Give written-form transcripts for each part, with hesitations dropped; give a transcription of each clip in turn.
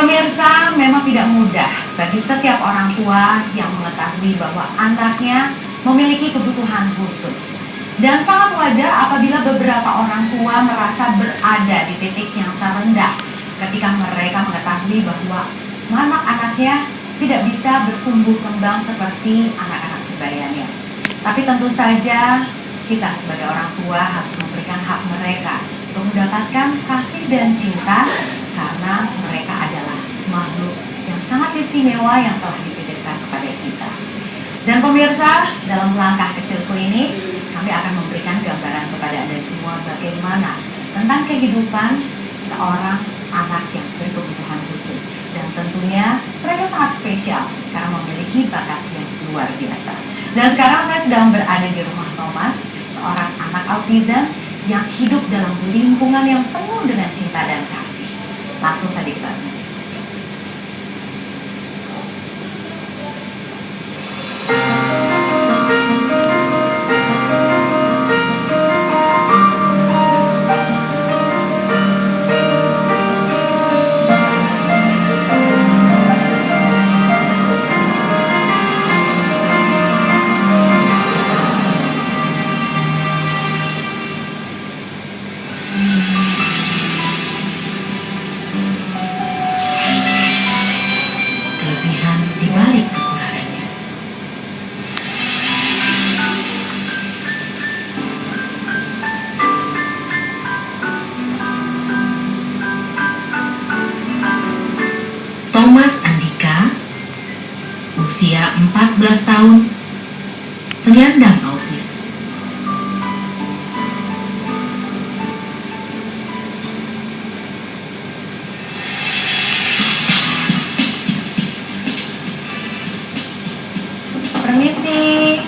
Pemirsa, memang tidak mudah bagi setiap orang tua yang mengetahui bahwa anaknya memiliki kebutuhan khusus. Dan sangat wajar apabila beberapa orang tua merasa berada di titik yang terendah ketika mereka mengetahui bahwa anak-anaknya tidak bisa bertumbuh kembang seperti anak-anak sebayanya. Tapi tentu saja kita sebagai orang tua harus memberikan hak mereka untuk mendapatkan kasih dan cinta karena mereka adalah makhluk yang sangat istimewa yang telah dititipkan kepada kita. Dan pemirsa, dalam langkah kecilku ini, kami akan memberikan gambaran kepada Anda semua bagaimana tentang kehidupan seorang anak yang berkebutuhan khusus. Dan tentunya mereka sangat spesial karena memiliki bakat yang luar biasa. Dan sekarang saya sedang berada di rumah Thomas, seorang anak autism yang hidup dalam lingkungan yang penuh dengan cinta dan kasih. Langsung saja kita lihat. Thomas Andika, usia 14 tahun, penyandang autis. Permisi.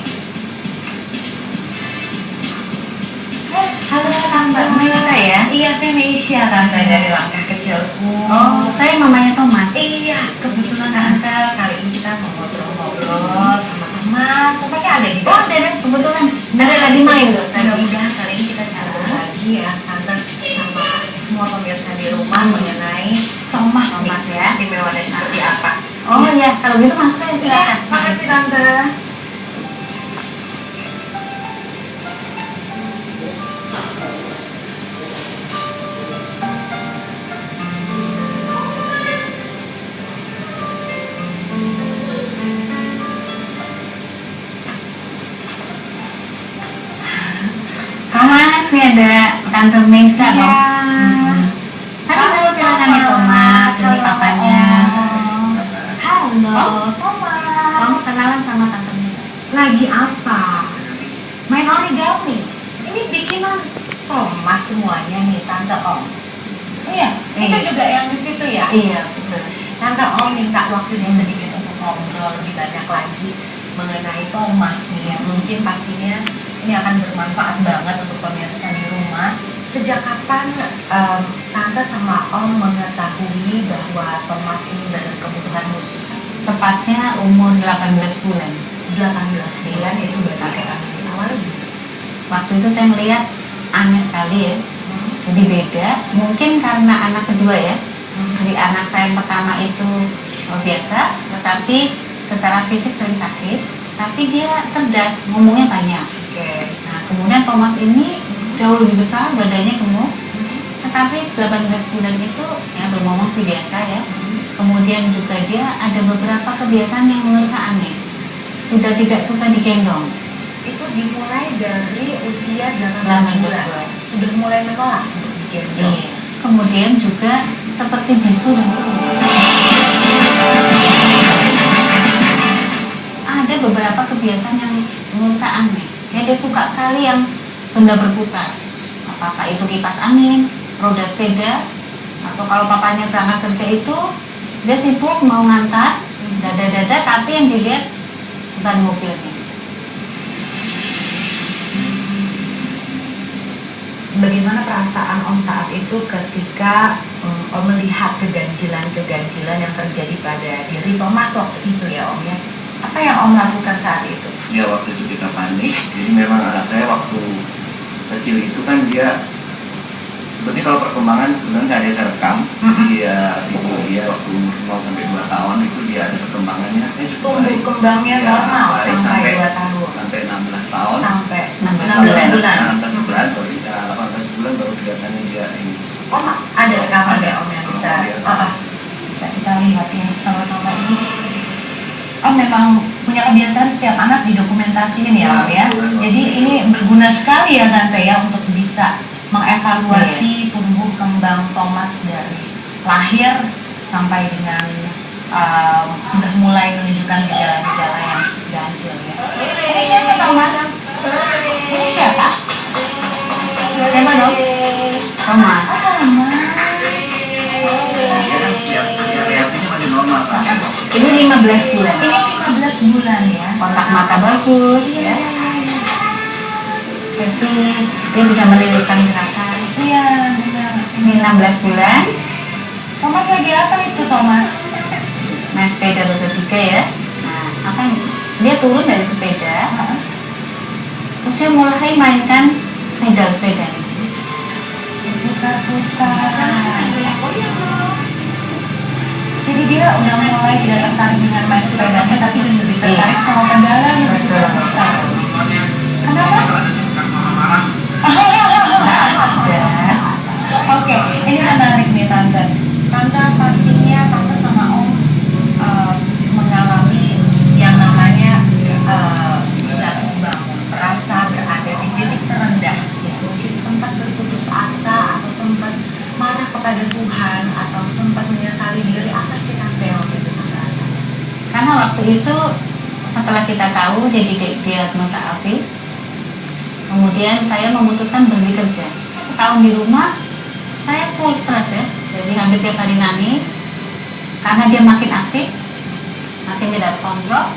Halo Tante Meisha ya? Iya, saya Meisha Tante dari langkah kecilku. Oh, saya mamanya Thomas. Iya, kebetulan Tante kali ini kita mau ngobrol-ngobrol sama Thomas. Thomasnya ada di Oh, ada kebetulan. Ada lagi main loh. Mudah-mudahan kali ini kita bisa berbagi ya Tante sama semua pemirsa di rumah mengenai Thomas ya. Istimewaannya seperti apa. Oh ya, kalau gitu masuk aja silakan. Makasih Tante. Thomas, nih ada Tante Meisha Iya. loh. Halo, silakan nih Thomas, ini papanya. Halo, Kamu Thomas. kenalan sama Tante Meisha? Lagi apa? Main origami. Ini bikinan Thomas semuanya nih, Tante Om. Iya, itu Iya. juga yang di situ ya. Iya, betul. Tante Om minta waktunya sedikit untuk ngobrol lebih banyak lagi mengenai Thomas nih ya. Mungkin pastinya ini akan bermanfaat banget untuk pemirsa di rumah. Sejak kapan Tante sama Om mengetahui bahwa Thomas ini berkebutuhan khusus? Tepatnya umur 18 bulan. 18 bulan itu bagaimana awal? Waktu itu saya melihat aneh sekali ya. Jadi beda, mungkin karena anak kedua ya. Jadi anak saya yang pertama itu biasa, tetapi secara fisik sering sakit, tapi dia cerdas, ngomongnya banyak. Nah, kemudian Thomas ini jauh lebih besar, badannya gemuk, tetapi 18 bulan itu ya berngomong sih biasa ya. Kemudian juga dia ada beberapa kebiasaan yang menurut saya aneh. Sudah tidak suka digendong. Itu dimulai dari usia 18 bulan. bulan. Sudah mulai menolak untuk digendong. Iya. Kemudian juga seperti bisu dan ada beberapa kebiasaan yang menurut saya aneh. Ya, dia suka sekali yang benda berputar. Apa itu kipas angin, roda sepeda, atau kalau papanya berangkat kerja itu dia sibuk mau ngantar dada-dada, tapi yang dilihat ban mobilnya. Bagaimana perasaan Om saat itu ketika Om melihat keganjilan-keganjilan yang terjadi pada diri Thomas waktu itu ya Om ya? Apa yang Om lakukan saat itu? Ya waktu itu kita panik. Jadi memang anak saya waktu kecil itu kan dia Sebetulnya kalau perkembangan kebetulan nggak ada saya rekam, dia video dia waktu umur 0 sampai 2 tahun itu dia ada perkembangannya cukup Tumbuh baik. kembangnya Ya, normal baik sampai 2 tahun. sampai 16 tahun. Sampai 16 16 bulan. 16 bulan, sorry, 18 bulan baru kelihatannya dia ini. Oh, ada rekaman Ada. ya Om yang bisa. Ada. Bisa kita lihat ya sama-sama ini. Om memang punya kebiasaan setiap anak didokumentasiin ya Om ya. Jadi ini berguna sekali ya Tante ya untuk bisa mengevaluasi tumbuh kembang Thomas dari lahir sampai dengan sudah mulai menunjukkan gejala-gejala yang ganjil ya. Ini siapa Thomas? Ini siapa? Siapa dong? Thomas. Thomas. Dia reaksinya masih normal sampai Ini 15 bulan. Ini 15 bulan ya. Kontak mata bagus ya. Jadi dia bisa menirukan gerakan. Iya, benar. Ini 16 bulan. Thomas lagi apa itu Thomas? Naik sepeda roda 3 ya. Nah, apa yang dia turun dari sepeda, terus dia mulai mainkan pedal sepeda. Putar-putar. Jadi dia udah mulai tidak tertarik dengan main sepedanya, tapi lebih tertarik Iya. sama pedalan yang Betul. diputar-putar. Kenapa? Nggak ada. Oke, ini menarik nih Tante. Tante pastinya Tante sama Om mengalami yang namanya jatuh bangun, merasa berada di titik terendah. Ya, mungkin sempat berputus asa atau sempat marah kepada Tuhan atau sempat menyesali diri. Apa sih Tante yang waktu itu Tante rasakan? Karena waktu itu setelah kita tahu dia diagnosa autis, kemudian saya memutuskan berhenti kerja. Setahun di rumah, saya full stres ya. Jadi hampir tiap hari nangis karena dia makin aktif, makin tidak kontrol.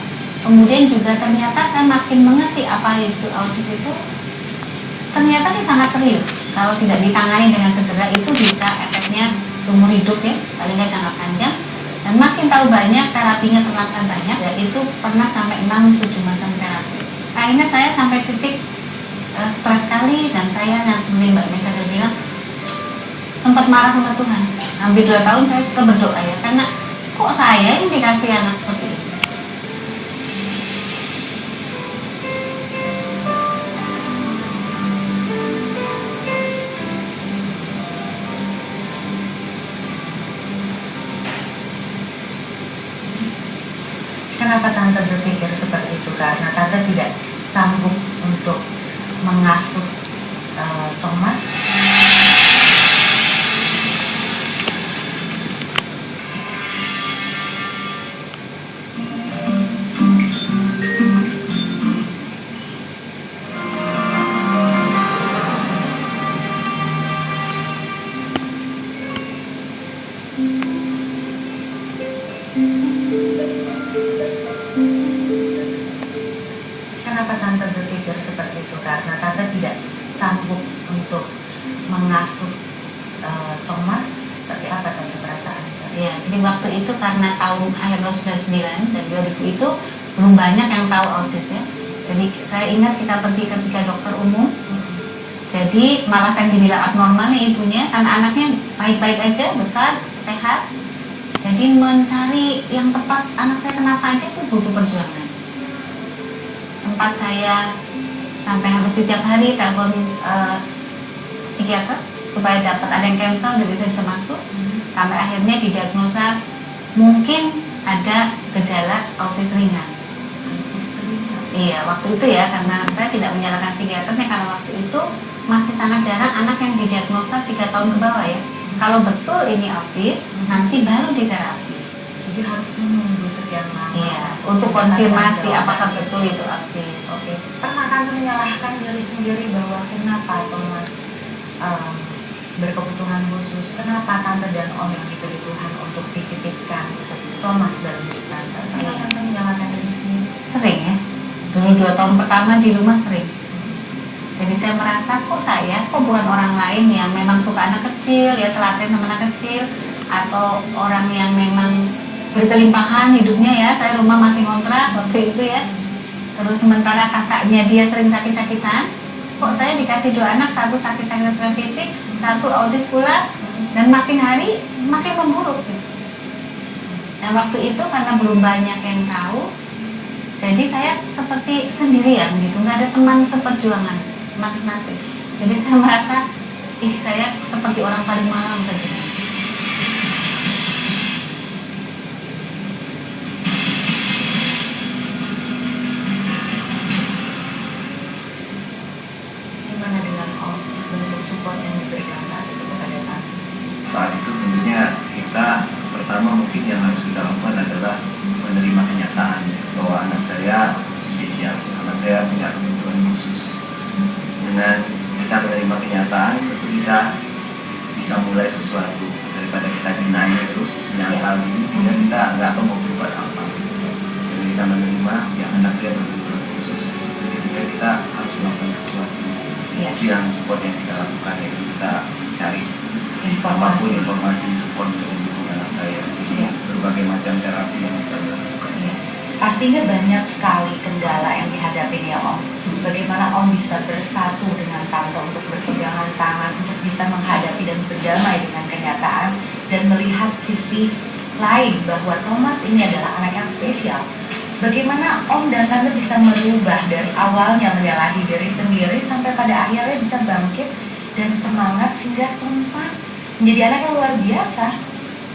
Kemudian juga ternyata saya makin mengerti apa itu autis itu. Ternyata ini sangat serius. Kalau tidak ditangani dengan segera itu bisa efeknya seumur hidup ya, paling nggak jangka panjang. Dan makin tahu banyak, terapinya ternyata banyak. Ya itu pernah sampai 6-7 macam terapi. Akhirnya saya sampai titik stres sekali, dan saya yang sebenarnya Mbak Mesa tadi bilang sempat marah sama Tuhan. Hampir 2 tahun saya suka berdoa ya, karena kok saya yang dikasih anak seperti ini. Kenapa Tante berpikir seperti itu? Karena Tante tidak sanggup untuk mengasuh Thomas. Kenapa Tante berpikir seperti itu? Karena Tante tidak sanggup untuk mengasuh Thomas. Tapi apa Tante perasaan? Ya, jadi waktu itu karena tahun akhir 1999 dan 2000 itu belum banyak yang tahu autis ya. Jadi saya ingat kita pergi ke 3 dokter umum. Jadi malah saya dibilang abnormal nih ibunya, karena anaknya baik-baik aja, besar, sehat. Jadi mencari yang tepat anak saya kenapa aja itu butuh perjuangan. Sempat saya sampai harus tiap hari telepon psikiater supaya dapat ada yang cancel jadi saya bisa masuk. Sampai akhirnya didiagnosa mungkin ada gejala autis ringan. Iya, waktu itu ya, karena saya tidak menyalahkan psikiaternya, karena waktu itu masih sangat jarang anak yang didiagnosa 3 tahun ke bawah ya. Kalau betul ini autis, nanti baru diterapi. Jadi harus menunggu sekian lama. Iya, untuk konfirmasi apakah betul itu autis. Oke. Pernah Tante menyalahkan diri sendiri bahwa kenapa Thomas berkebutuhan khusus? Kenapa Tante dan Om yang dipilih Tuhan untuk dititipkan Thomas dalam hidup Tante? Pernah Tante menyalahkan diri sendiri? Sering ya. Dulu 2 tahun pertama di rumah sering. Jadi saya merasa kok bukan orang lain yang memang suka anak kecil ya, telaten sama anak kecil, atau orang yang memang berkelimpahan hidupnya ya. Saya rumah masih ngontrak waktu itu ya. Terus sementara kakaknya dia sering sakit-sakitan, kok saya dikasih 2 anak, satu sakit-sakitan fisik, satu autis pula, dan makin hari makin memburuk gitu. Dan waktu itu karena belum banyak yang tahu, jadi saya seperti sendirian gitu, nggak ada teman seperjuangan masing-masing. Jadi saya merasa, saya seperti orang paling malang saja. Gimana dengan bentuk support yang diberikan saat itu kepada Tante? Saat itu tentunya kita pertama mungkin yang harus kita lakukan adalah menerima kenyataan bahwa anak saya spesial, anak saya punya kebutuhan khusus. Dengan kita menerima kenyataan, tentu kita bisa mulai sesuatu daripada kita denial terus menyangkal ini, sehingga kita nggak tahu mau berbuat apa. Jadi kita menerima yang anak dia berkebutuhan khusus, jadi sehingga kita harus melakukan sesuatu. Itu yang support yang kita lakukan, yaitu kita cari apapun informasi support untuk mendukung anak saya. Berbagai macam terapi yang kita lakukan. Pastinya banyak sekali kendala yang dihadapi ya Om. Bagaimana Om bisa bersatu dengan Tante untuk berpegangan tangan, untuk bisa menghadapi dan berdamai dengan kenyataan dan melihat sisi lain bahwa Thomas ini adalah anak yang spesial. Bagaimana Om dan Tante bisa merubah dari awalnya menyalahi diri sendiri sampai pada akhirnya bisa bangkit dan semangat sehingga Thomas menjadi anak yang luar biasa.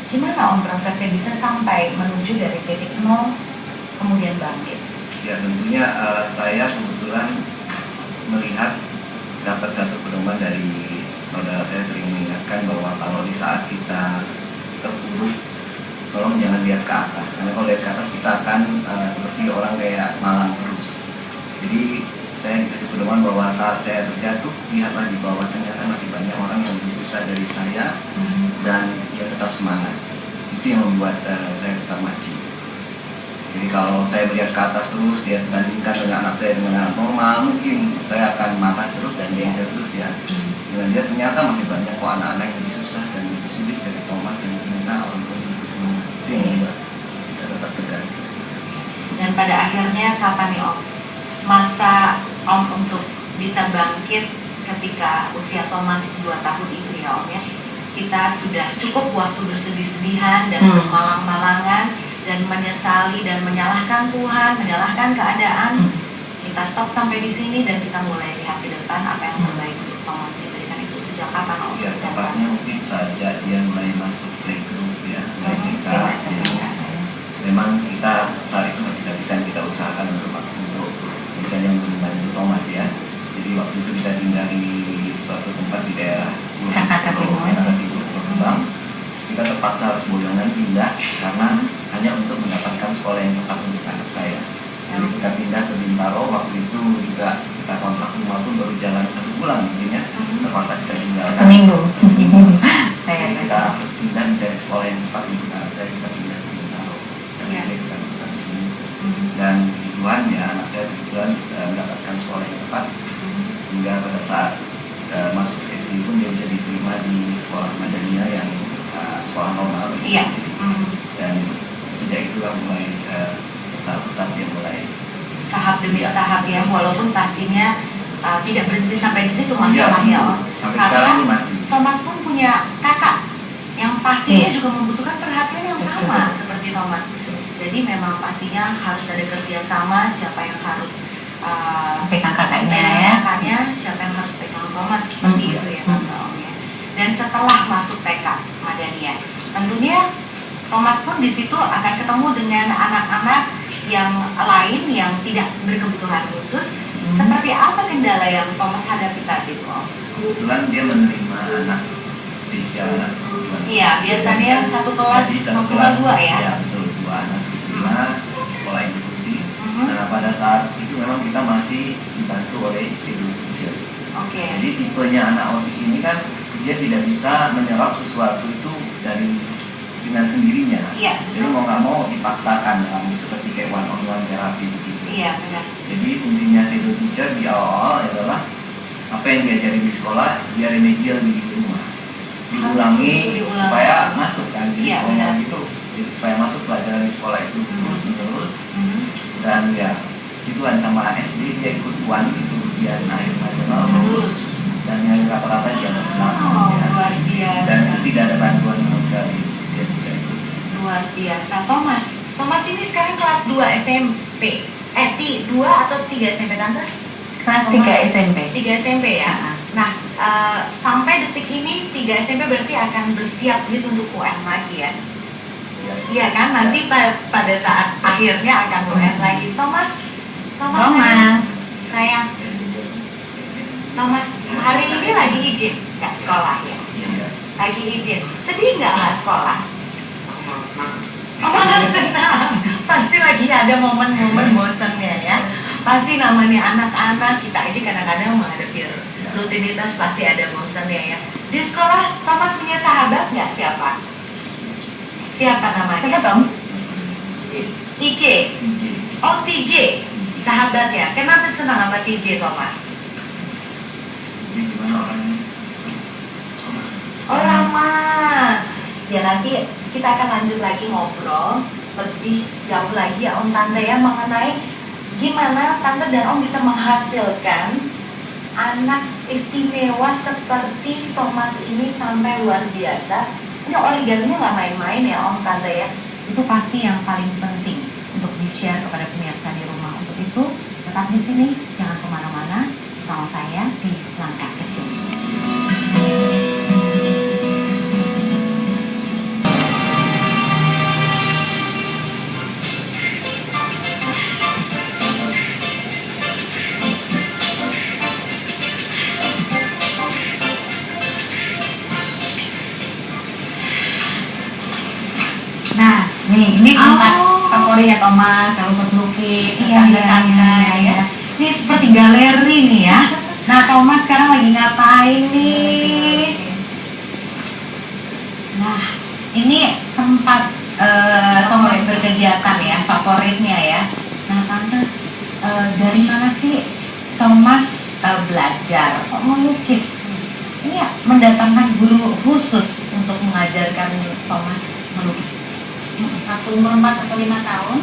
Gimana Om prosesnya bisa sampai menuju dari titik nol kemudian bangkit? Ya tentunya saya kebetulan melihat dapat satu pedoman dari saudara saya sering mengingatkan bahwa kalau di saat kita terpuruk, tolong jangan lihat ke atas, karena kalau lihat ke atas kita akan seperti orang kayak malang terus. Jadi saya dikasih pedoman bahwa saat saya terjatuh, lihatlah di bawah, ternyata masih banyak orang yang lebih susah dari saya dan dia tetap semangat. Itu yang membuat saya tetap maju. Jadi kalau saya melihat ke atas terus, dia bandingkan dengan anak saya dengan anak normal, mungkin saya akan marah terus dan jengkel terus ya. Dengan dia ternyata masih banyak kok anak-anak yang lebih susah dan lebih sulit dari Thomas, dan ternyata orang tua lebih semangat. Itu yang membuat kita tetap tegar. Dan pada akhirnya kapan nih Om masa Om untuk bisa bangkit ketika usia Thomas 2 tahun itu ya Om ya? Kita sudah cukup waktu bersedih-sedihan dan bermalang-malangan dan menyesali dan menyalahkan Tuhan, menyalahkan keadaan. Kita stop sampai di sini dan kita mulai lihat ke depan apa yang terbaik untuk Thomas diberikan. Itu sejak kapan Om? Ya, tepatnya mungkin saja dia mulai masuk playgroup ya, mulai kita. Memang kita saat itu habis-habisan kita usahakan untuk misalnya untuk membantu Thomas ya. Jadi waktu itu kita tinggal di suatu tempat di daerah Jakarta Timur. Kita terpaksa harus boyongan pindah karena hanya untuk mendapatkan sekolah yang tepat untuk anak saya. Jadi kita pindah ke Bintaro, waktu itu juga kita kontrak rumah pun baru jalan 1 bulan mungkin ya. Terpaksa kita tinggalkan 1 minggu. Kita harus pindah mencari sekolah yang tepat untuk anak saya, kita pindah ke Bintaro. Dan akhirnya kita lakukan di sini. Dan puji Tuhan ya, anak saya kebetulan mendapatkan sekolah yang tepat. Hingga pada saat masuk SD pun dia bisa diterima di sekolah Madaniyah yang sekolah normal. Iya. Dan sejak itulah mulai tahap-tahap yang mulai tahap demi tahap ya, walaupun pastinya tidak berhenti sampai di situ masalahnya Om. Sampai sekarang ini masih. Thomas pun punya kakak yang pastinya juga membutuhkan perhatian yang sama seperti Thomas. Jadi memang pastinya harus ada kerjasama, siapa yang harus Pegang kakaknya pegang ya. kakaknya, siapa yang harus pegang Thomas, seperti itu ya Tante Om ya. Dan setelah masuk TK Madaniyah, tentunya Thomas pun di situ akan ketemu dengan anak-anak yang lain yang tidak berkebutuhan khusus. Seperti apa kendala yang Thomas hadapi saat itu Om? Kebetulan dia menerima anak spesial, anak kebutuhan. Iya, biasanya satu kelas Jadi satu maksimal kelas 2 ya. Ya betul, 2 anak diterima sekolah inklusi. Nah pada saat itu memang kita masih dibantu oleh psikolog teacher. Oke. Jadi tipenya anak autis ini kan dia tidak bisa menyerap sesuatu itu dengan sendirinya. Iya. Jadi mau nggak mau dipaksakan seperti kayak one-on-one terapi begitu. Iya benar. Jadi kuncinya psikolog teacher di awal-awal adalah apa yang diajarin di sekolah dia remedial di rumah, diulangi supaya masuk kan di Iya, sekolah benar. itu, jadi supaya masuk pelajaran di sekolah itu terus menerus. Dan ya itu kan sama SD dia ikut UAN itu ujian akhir nasional terus, dan yang rata-rata di atas 6 ya. Thomas. Thomas ini sekarang kelas 2 SMP. 2 atau 3 SMP Tante? Kelas 3 SMP. 3 SMP ya. Nah, sampai detik ini 3 SMP berarti akan bersiap gitu untuk UN lagi ya. Iya kan? Nanti pada saat akhirnya akan UN lagi. Thomas. Sayang. Thomas, hari ini lagi izin nggak sekolah ya? Lagi izin. Sedih nggak sekolah? Oh, senang. Pasti lagi ada momen-momen bosannya ya. Pasti namanya anak-anak, kita aja kadang-kadang menghadapi rutinitas pasti ada bosannya ya. Di sekolah Thomas punya sahabat nggak? Siapa namanya? Siapa Tom? IJ. Oh, TJ. Sahabatnya. Kenapa senang sama TJ Thomas? Oh, ramah. Ya nanti kita akan lanjut lagi ngobrol lebih jauh lagi ya Om Tante ya mengenai gimana Tante dan Om bisa menghasilkan anak istimewa seperti Thomas ini sampai luar biasa. Ini origaminya nggak main-main ya Om Tante ya. Itu pasti yang paling penting untuk di-share kepada pemirsa di rumah. Untuk itu tetap di sini, jangan kemana-mana, sama saya di Langkah Kecil. Nah, ini tempat favoritnya Thomas, rumput melukis, santai-santai ya. Ini seperti galeri nih ya. Nah, Thomas sekarang lagi ngapain nih? Nah, ini tempat Thomas berkegiatan ya, favoritnya ya. Nah, Tante, dari mana sih Thomas belajar melukis? Ini ya, mendatangkan guru khusus untuk mengajarkan Thomas melukis. Waktu umur 4 atau 5 tahun,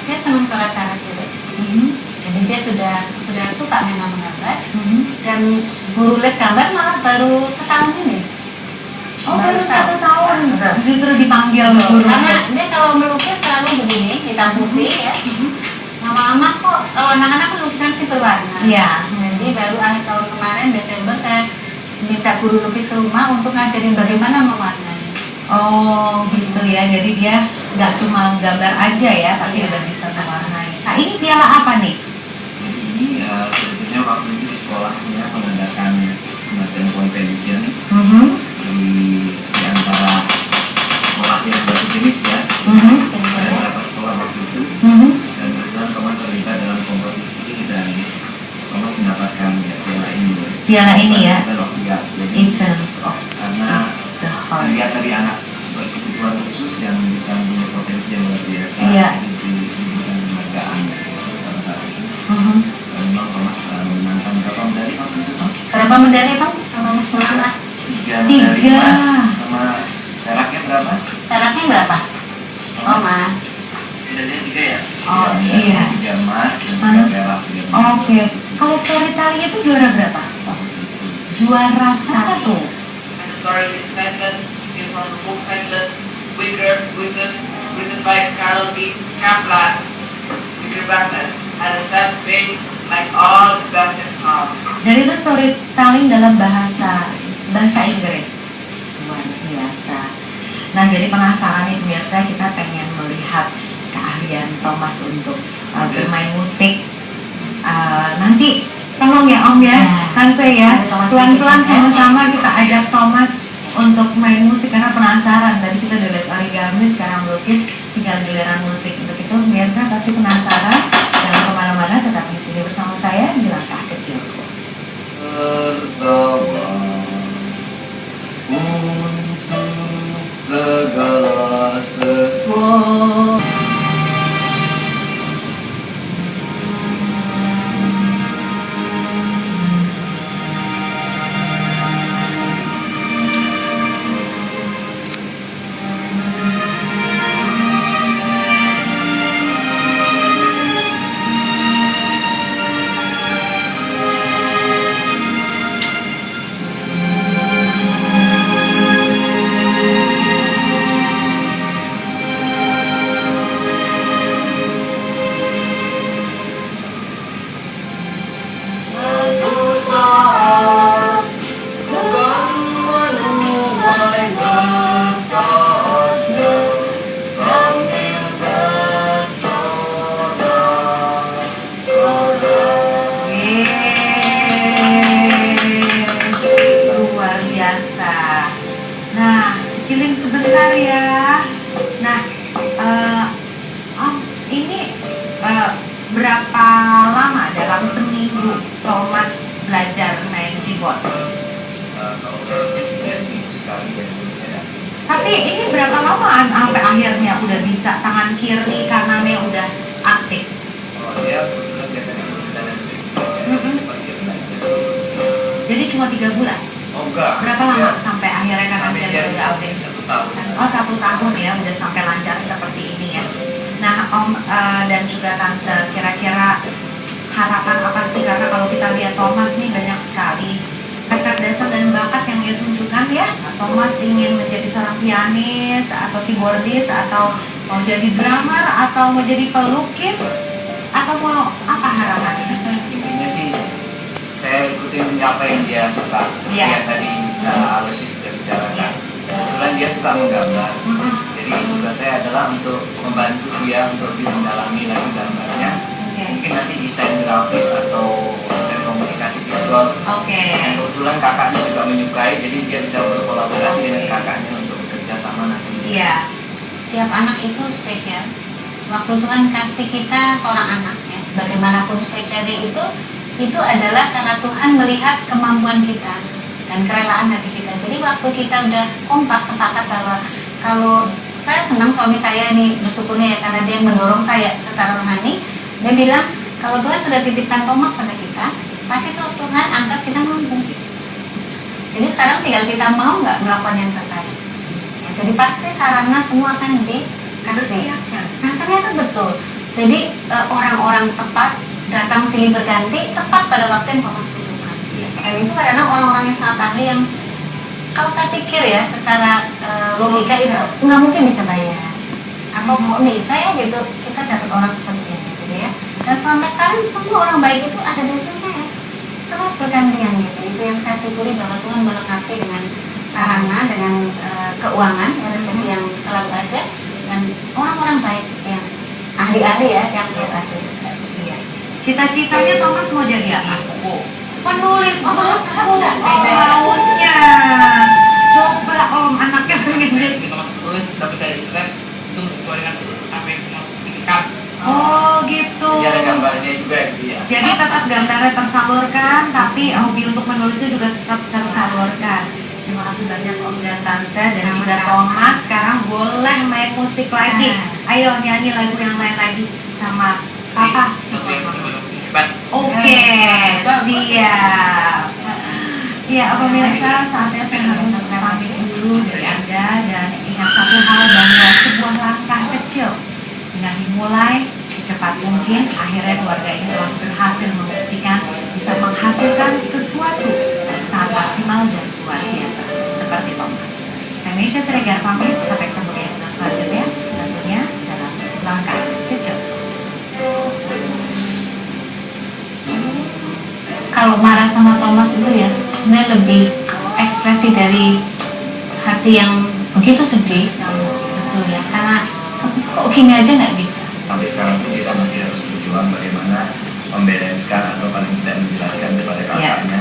dia senang coret-coret gitu. Jadi dia sudah suka memang menggambar. Dan guru les gambar malah baru setahun ini. Oh, baru 1 tahun. Justru dipanggil guru. Karena dia kalau melukis selalu begini, hitam putih ya. Lama-lama kok anak-anak lukisan sih berwarna. Iya. Jadi baru akhir tahun kemarin Desember saya minta guru lukis ke rumah untuk ngajarin bagaimana mewarnai. Oh gitu ya, jadi dia nggak cuma gambar aja ya, tapi Iya. udah bisa mewarnai. Nah ini piala apa nih? Ini sebetulnya waktu itu di sekolahnya mengadakan semacam competition di antara sekolah yang berjenis ya. Ada beberapa sekolah waktu itu dan kebetulan Thomas terlibat dalam kompetisi dan Thomas mendapatkan ya, piala ini. Piala ini ya, Ya, jadi Events of karena the Heart. lihat dari anak berkebutuhan khusus yang bisa punya potensi yang luar biasa, Iya. itu diberikan penghargaan pada saat itu. Dan memang Thomas memenangkan berapa medali waktu itu? Berapa medali Bang? Kalau Mas Nurullah? 3 medali Tiga. emas sama peraknya berapa? Syaratnya berapa? Oh Mas. Medalinya 3 ya? Oh, Tiga iya. 3 emas dan 3 perak. Oke, kalau storytelling itu juara berapa? Juara 1. And the story is Macbeth, is on the book Macbeth, Quizzes, written by Carol B. Kaplan, Peter Bachman, and it has been like all the best in class. Dan itu storytelling dalam bahasa Inggris. Luar biasa. Nah, jadi penasaran nih pemirsa, kita pengen melihat keahlian Thomas untuk bermain musik. Nanti tolong ya Om ya, Tante ya, pelan-pelan sama-sama kita ajak Thomas untuk main musik karena penasaran. Tadi kita udah lihat origami, sekarang melukis, tinggal giliran musik. Untuk itu pemirsa pasti penasaran. Jangan kemana-mana, tetap di sini bersama saya di Langkah Kecilku. Berdoa untuk segala sesuatu. berapa lama sampai akhirnya udah bisa tangan kiri kanannya udah aktif? Oh, dia kebetulan dia tadi berjalan cepat dia belajar. Jadi cuma 3 bulan? Oh enggak. Berapa lama sampai akhirnya kanan Sampai kiri dia udah bisa aktif? 1 tahun. Oh 1 tahun ya udah sampai lancar seperti ini ya. Nah Om dan juga Tante, kira-kira harapan apa sih, karena kalau kita lihat Thomas nih banyak sekali kecerdasan dan bakat yang dia tunjukkan ya. Thomas ingin menjadi seorang pianis atau keyboardis atau mau jadi drummer atau mau jadi pelukis atau mau apa harapannya? Intinya sih saya ikutin apa yang dia suka. Seperti Iya. yang tadi Aloysius sudah bicarakan. Kebetulan dia suka menggambar. Jadi tugas saya adalah untuk membantu dia untuk lebih mendalami lagi gambarnya. Oke. Mungkin nanti desain grafis atau desain komunikasi visual. Oke. Dan kebetulan kakaknya juga menyukai, jadi dia bisa berkolaborasi dengan kakaknya untuk bekerja sama nanti. Iya. Tiap anak itu spesial. Waktu Tuhan kasih kita seorang anak ya, bagaimanapun spesialnya itu adalah cara Tuhan melihat kemampuan kita dan kerelaan hati kita. Jadi waktu kita udah kompak sepakat bahwa kalau saya senang suami saya nih, bersyukurnya ya karena dia mendorong saya secara rohani. Dia bilang kalau Tuhan sudah titipkan Thomas pada kita, pasti tuh Tuhan anggap kita mampu. Jadi sekarang tinggal kita mau nggak melakukan yang terbaik. Ya, jadi pasti sarana semua akan dikasih. Persiapkan. Nah ternyata betul. Jadi orang-orang tepat datang silih berganti tepat pada waktu yang Thomas butuhkan. Dan itu kadang orang-orang yang sangat ahli yang kalau saya pikir ya secara logika itu nggak mungkin bisa bayar. Atau kok bisa ya gitu kita dapat orang seperti ini gitu ya. Dan sampai sekarang semua orang baik itu ada di usia saya. Terus bergantian gitu. Itu yang saya syukuri bahwa Tuhan melengkapi dengan sarana, dengan keuangan, ya, rezeki yang selalu ada dan orang-orang baik yang ahli-ahli ya yang ada juga. Iya. Cita-citanya Thomas mau jadi apa? Buku. Penulis buku. Oh, maunya. Coba Om, anaknya pengen jadi. Kita masuk tulis tapi dari internet itu sesuai dengan apa yang mau inginkan. Oh gitu. Jadi ada gambarnya juga gitu ya. Jadi tetap gambarnya tersalurkan, tapi hobi untuk menulisnya juga tetap tersalurkan. Terima kasih banyak Om dan Tante dan juga Thomas. Sekarang boleh main musik lagi. Ayo nyanyi lagu yang lain lagi sama Papa. Sesuatu yang benar-benar hebat. Oke, siap. Ya, pemirsa, saatnya saya harus pamit dulu dari Anda dan ingat satu hal bahwa sebuah langkah kecil dengan dimulai secepat mungkin, akhirnya keluarga ini telah berhasil membuktikan bisa menghasilkan sesuatu yang sangat maksimal dan luar biasa seperti Thomas. Saya Meisha Siregar pamit, sampai ketemu di episode selanjutnya, tentunya dalam langkah kecil. Kalau marah sama Thomas itu ya sebenarnya lebih ekspresi dari hati yang begitu sedih, betul ya, karena kok gini aja nggak bisa. Sampai sekarang pun kita masih harus berjuang bagaimana membereskan atau paling tidak menjelaskan kepada kakaknya